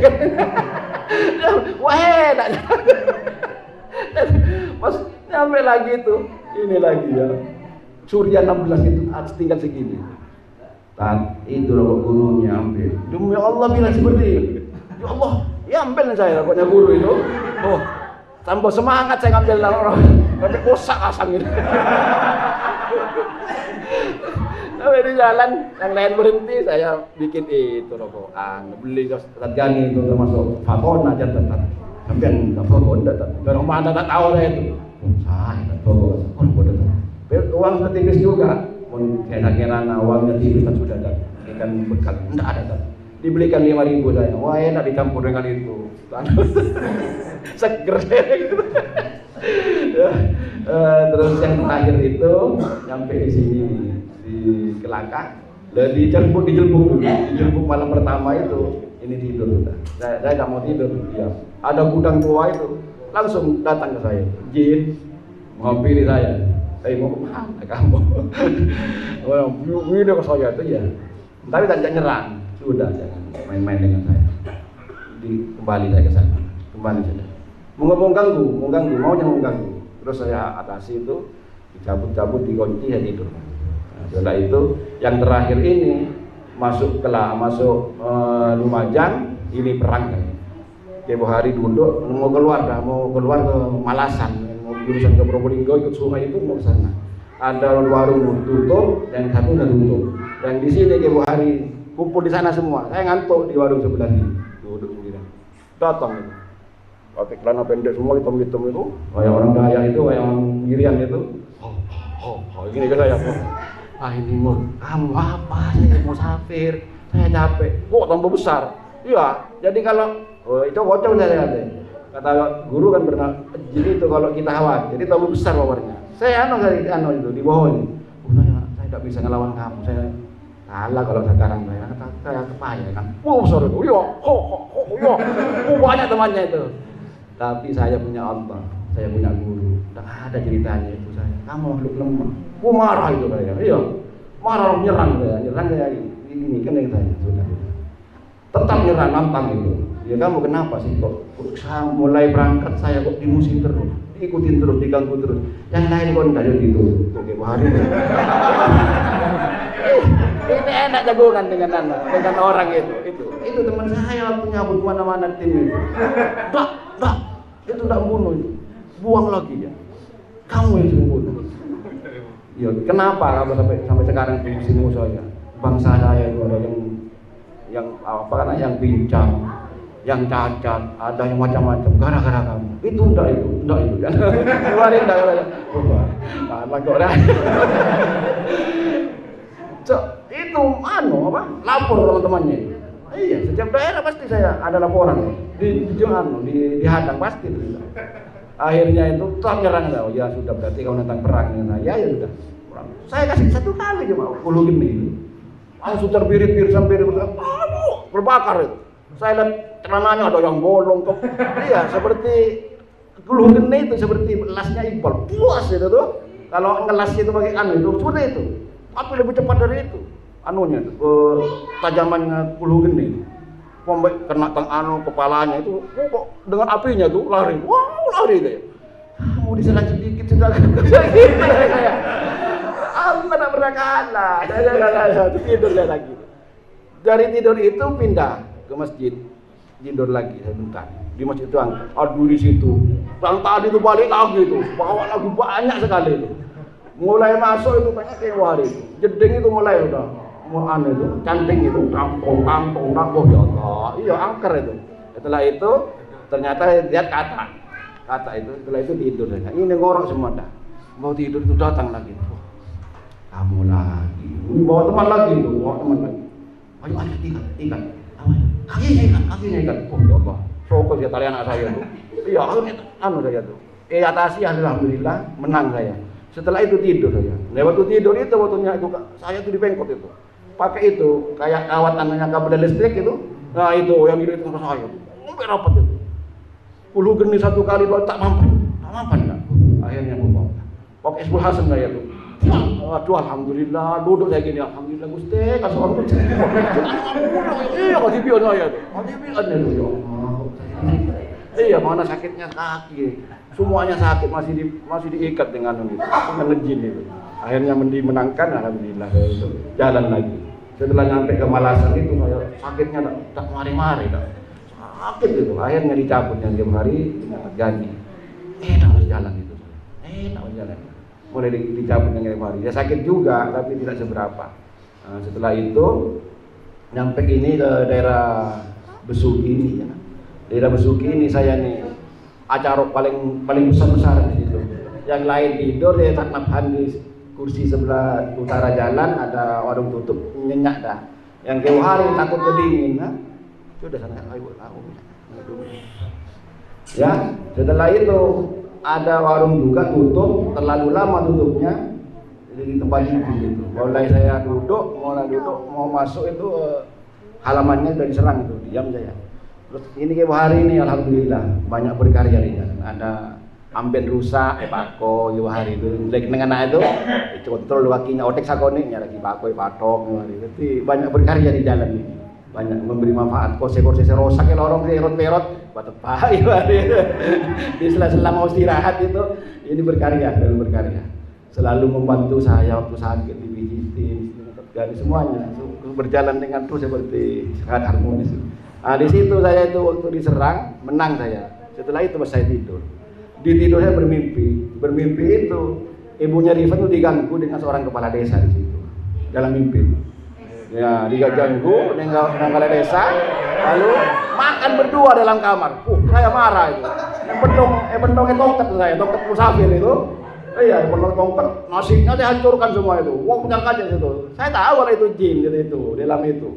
Wah, enak. Pas nyampe lagi itu, ini lagi ya. Surya 16 itu tinggal segini. Itu rokok gurunya ambil. Demi Allah bilang seperti itu. Ya Allah, ya ambil saya rokoknya guru itu. Oh, tambah semangat saya ngambil rokok. Sampai kosak asam gitu. Sampai di jalan, yang lain berhenti, saya bikin itu rokokan. Beli Gani itu termasuk Fakon aja tetap. Tapi yang Fakon tetap. Orang mana tak tahu saya itu. Saya tak tahu. Uang setipis juga. Kira-kira uangnya tipis tak sudah ada. Ikan bekal, tidak ada. Dibelikan 5.000 saya. Wah enak dicampur dengan itu. Seger gitu. Terus yang terakhir itu nyampe di sini di Kelaka. Dijelbuk malam pertama itu ini tidur. Saya nggak mau tidur. Ya. Ada gudang tua itu langsung datang ke saya. Jin menghampiri saya. Mau kemana kamu? Ini ke saya itu ya. Tapi tidak nyerang. Sudah jangan main-main dengan saya. Kembali saya ke sana. Kembali saja. Mau ganggu, maunya mau ganggu. Terus saya atasi itu, dicabut-cabut, dikunci, ya tidur. Nah, setelah itu, yang terakhir ini masuk Lumajang, ini perang kan. Tiap hari duduk, mau keluar ke Malasan, mau jurusan ke Probolinggo, ikut sungai itu mau ke sana. Ada warung tutup, yang satu udah tutup. Dan di sini tiap hari kumpul di sana semua. Saya ngantuk di warung sebelah sini, duduk sendirian. Datang itu. Pakai celana pendek semua hitam-hitam itu, kayak orang Dayak itu, kayak orang Irian itu. Gini ke saya. Ini kamu apa? Saya mau musafir, saya capek. Kok tambah besar? Iya. Jadi kalau itu bocor saya kata guru kan pernah jadi itu kalau kita hawa, jadi tambah besar powernya. Saya itu di bawah ini. Saya tidak bisa ngelawan kamu. Saya kalah kalau sekarang saya kepayah kan. Besar itu. Iya. Banyak temannya itu. Tapi saya punya Allah, saya punya guru. Tidak ada ceritanya itu saya. Kamu makhluk lemah. Aku marah itu saya. Iya, marah nyerang saya ini kan yang saya sudah. Tetap nyerang nantang itu. Ya kamu kenapa sih kok? Saya mulai berangkat saya kok dimusim terus, diikutin terus, diganggu terus. Yang lain kok tidak jadi itu. Oke, hari ini. Ini enak jagongan dengan orang itu teman saya waktu nyabut mana-mana tim itu. Dah. Itu tidak bunuh itu, buang lagi ya. Kamu yang sudah bunuh. Ya, kenapa kamu sampai sekarang di musuh saya? Bangsa saya itu ada yang pincang, yang cacat, ada yang macam-macam. Gara-gara kamu. Itu enggak itu kan. Keluarin enggak ya. Mana kok dah. Itu lapor teman-temannya. Iya, setiap daerah pasti saya ada laporan dihadang pasti itu. Akhirnya itu tak nyerang saya. Ya sudah berarti kau nentang perang. Ya sudah. Saya kasih 1 kali cuma 10 gini. Langsung terbirit-birit sampai berbakar itu. Saya lihat celananya ada yang bolong tuh. Iya, seperti 10 gini itu seperti lasnya Iqbal. Puas itu tuh. Kalau ngelas itu pakai itu seperti itu. Tapi lebih cepat dari itu. Tajamannya 10 geni. Kena kepalanya itu kok dengan apinya tuh lari. Wow, lari kayak. Mau diserang sedikit sudah gitu kayak. Aku tidak pernah kalah. Tidur lagi. Dari tidur itu pindah ke masjid. Tidur lagi sebentar. Di masjid itu aduh di situ. Yang tadi itu balik lagi tuh. Bawa lagi banyak sekali itu. Mulai masuk itu banyak kayak itu. Jeding itu mulai udah. Itu canting itu kampung ya Allah, iya angker itu. Setelah itu ternyata lihat kata itu, setelah itu tidur saja. Ini ngorok semua dah. Mau tidur itu datang lagi. Kamu lagi. Bawa teman lagi. Ayo ikan. Kakinya ikan. Oh ya Allah. Sokos ya tali anak saya tuh. Iya, saya tuh. Atasi alhamdulillah menang saya. Setelah itu tidur saya. Waktu tidur itu waktunya itu saya tuh dipengkot itu. Pakai itu kayak kawat anaknya kabel listrik itu. Nah itu yang di tengah saya. Sampai rapat itu. 10 geni 1 kali tak mampan enggak. Akhirnya mau pakai Isbul Hasan saya tuh. Aduh alhamdulillah duduk kayak gini alhamdulillah Gusti kasih orang Gusti. Iya kasih pion saya tuh. Kasih pion itu ya. Iya mana sakitnya kaki. Semuanya sakit masih diikat dengan ngejin itu. Akhirnya dimenangkan alhamdulillah itu jalan lagi. Setelah nyampe ke Malasan itu saya sakitnya tak mari-mari dah. Sakit itu. Akhirnya dicabut yang tiap hari tidak terjadi. Harus jalan itu. Harus jalan. Mulai dicabut yang tiap hari. Ya sakit juga tapi tidak seberapa. Nah, setelah itu nyampe ini ke daerah Besuki ini ya. Daerah Besuki ini saya nih acara paling besar di situ. Yang lain tidur ya tak nafhan di kursi sebelah utara jalan ada warung tutup nyenyak dah. Yang keluar hari takut kedingin, nah. Sudah sana ayo tahu. Ya, setelah itu ada warung juga tutup, terlalu lama tutupnya. Jadi di tempat itu. Mulai saya duduk, mau masuk itu halamannya sudah diserang itu, diam saya. Terus ini ke hari ini alhamdulillah banyak berkarya di jalan. Ada amben rusak, pako di hari itu. Lek dengan itu, control kakinya otek sakoniknya lagi pako patok hari. Jadi banyak berkarya di jalan ini. Banyak memberi manfaat. Kursi-kursi serosak ya lorong serot-serot, batepak hari. Di sela-sela mau istirahat itu, ini berkarya, selalu membantu saya waktu sakit dipijitin, dan semuanya berjalan dengan terus seperti sangat harmonis. Nah, di situ saya itu waktu diserang menang saya. Setelah itu saya tidur. Di tidur saya bermimpi itu ibunya Rifan itu diganggu dengan seorang kepala desa di situ dalam mimpi. Ya, diganggu dengan kepala desa, lalu makan berdua dalam kamar. Saya marah itu. Bendongnya tongkat saya, tongkat musafir itu. Iya, bendong tongkat, nasinya dihancurkan semua itu. Wah, punya kaca itu. Saya tahu kalau itu jin gitu itu, dalam itu.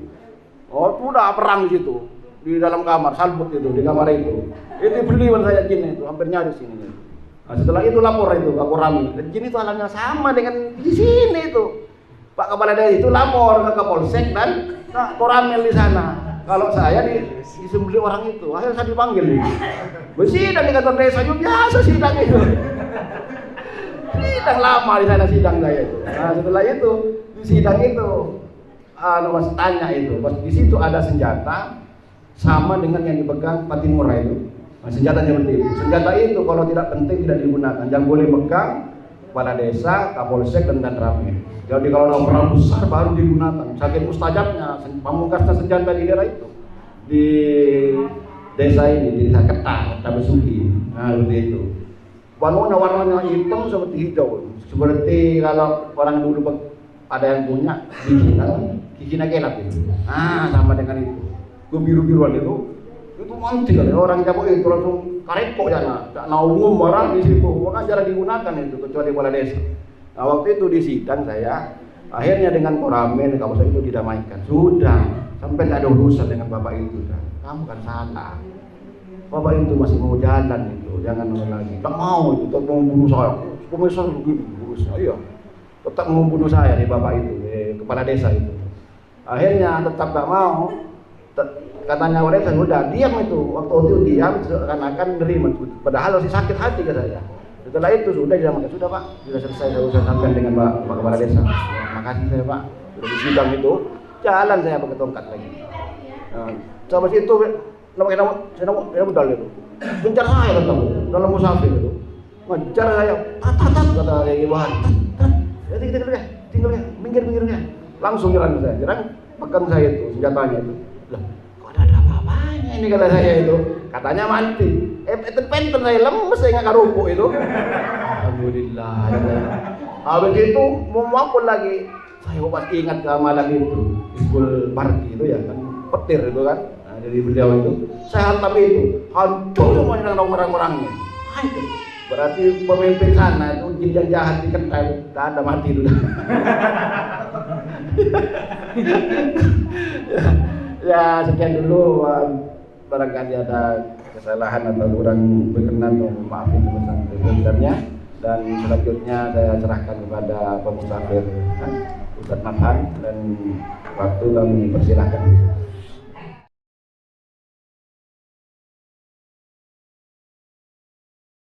Oh, sudah perang di situ. Di dalam kamar, salbut itu, di kamar itu. Itu beliwan saya jin itu, hampir nyaris ini. Nah, setelah itu lapor itu ke Korami. Jin itu alamnya sama dengan di sini itu. Pak Kepala Desa itu lapor ke Kapolsek dan Koramil di sana. Kalau saya disembeli orang itu, akhirnya saya dipanggil. Bersidang di kantor desa, biasa sidang itu. Sidang lama di sana sidang saya itu. Nah, setelah itu di sidang itu, Mas tanya itu, pas di situ ada senjata sama dengan yang dipegang Patimura itu. Nah, senjatanya seperti itu. Senjata itu kalau tidak penting tidak digunakan. Yang boleh pegang kepala desa, Kapolsek dan Ramil. Jadi kalau ada perang besar baru digunakan. Saking mustajabnya, pamungkasnya senjata di daerah itu di desa ini, di desa Ketah Besuki. Nah, seperti itu. Bangunnya warnanya hitam seperti hijau, seperti kalau orang dulu ada yang punya kikina kelap itu. Ah, sama dengan itu. Biru-biruan itu mantil kali orang Jawa itu langsung karepok jana. Tak naungum barang di situ, maka jarang digunakan itu kecuali kepala desa. Nah, waktu itu di sidang saya, akhirnya dengan Koramil kalau saya itu didamaikan. Sudah, sampai tidak ada urusan dengan bapak itu. Kamu kan salah. Bapak itu masih mau jalan itu, jangan lagi. Tak mau itu, tetap mau membunuh saya. Komisar begini, urusnya. Iya, tetap mau membunuh saya nih bapak itu, kepala desa itu. Akhirnya tetap tak mau. Katanya mereka sudah diam itu, waktu itu diam seakan-akan nerima. Padahal masih sakit hati ke saya. Setelah itu sudah dia sudah Pak, sudah selesai saya urusan sampai dengan Pak Kepala Desa. Makasih saya Pak, sudah di sidang itu, jalan saya pakai tongkat lagi. Nah, sampai situ, saya modal itu, bencar saya tetap dalam musafir itu, ngejar saya, tat kata saya ibu hari, tat, tinggal ya, minggir ya, langsung nyerang saya, pegang saya itu senjatanya itu, lah, kok ada apa-apanya ini kata saya itu, katanya mati. Penten saya lemes saya nggak karupuk itu. Alhamdulillah. Habis itu mau mampun lagi. Saya pasti ingat malam itu Iskul Parti itu ya kan petir itu kan. Nah, dari beliau itu saya hantam itu hancur semuanya orang-orangnya. Hancur. Berarti pemimpin sana itu jin yang jahat di Ketah tak ada mati itu. Ya sekian dulu. Barangkali ada kesalahan atau kurang berkenan, maafin sebesar-besarnya. Dan selanjutnya saya serahkan kepada pemusafir Ustadz Nafhan dan waktu kami persilahkan.